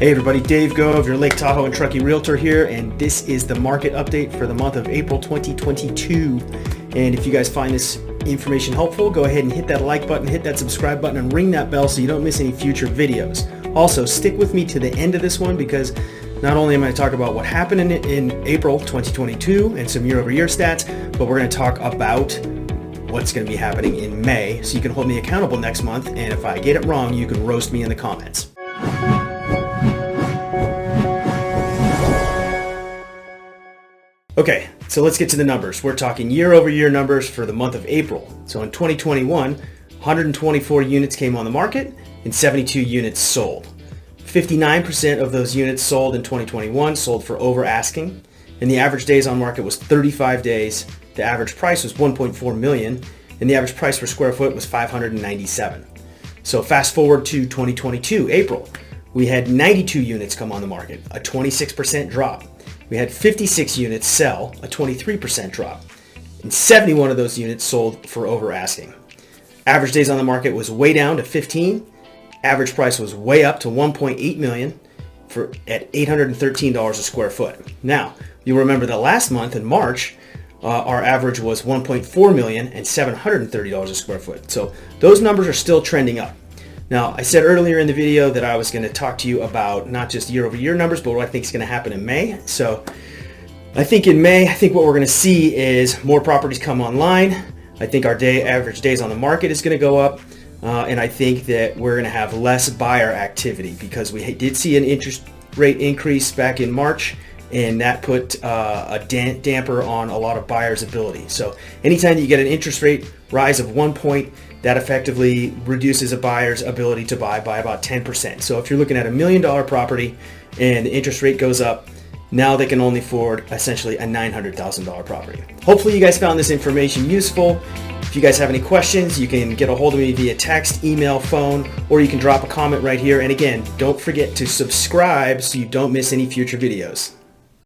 Hey everybody, Dave Gove, your Lake Tahoe and Truckee Realtor here, and this is the market update for the month of April 2022. And if you guys find this information helpful, go ahead and hit that like button, hit that subscribe button, and ring that bell so you don't miss any future videos. Also, stick with me to the end of this one because not only am I going to talk about what happened in April 2022 and some year-over-year stats, but we're going to talk about what's going to be happening in May so you can hold me accountable next month, and if I get it wrong, you can roast me in the comments. Okay, so let's get to the numbers. We're talking year-over-year numbers for the month of April. So in 2021, 124 units came on the market and 72 units sold. 59% of those units sold in 2021 sold for over asking, and the average days on market was 35 days. The average price was $1.4 million, and the average price per square foot was $597. So fast forward to 2022, April, we had 92 units come on the market, a 26% drop. We had 56 units sell, a 23% drop, and 71 of those units sold for over asking. Average days on the market was way down to 15. Average price was way up to $1.8 million at $813 a square foot. Now, you'll remember that last month in March, our average was $1.4 million and $730 a square foot. So those numbers are still trending up. Now, I said earlier in the video that I was going to talk to you about not just year-over-year numbers, but what I think is going to happen in May. So I think in May, what we're going to see is more properties come online. I think our average days on the market is going to go up. And I think that we're going to have less buyer activity because we did see an interest rate increase back in March, and that put a damper on a lot of buyers' ability. So anytime that you get an interest rate rise of 1 point, that effectively reduces a buyer's ability to buy by about 10%. So if you're looking at $1 million property and the interest rate goes up, now they can only afford essentially a $900,000 property. Hopefully you guys found this information useful. If you guys have any questions, you can get a hold of me via text, email, phone, or you can drop a comment right here. And again, don't forget to subscribe so you don't miss any future videos.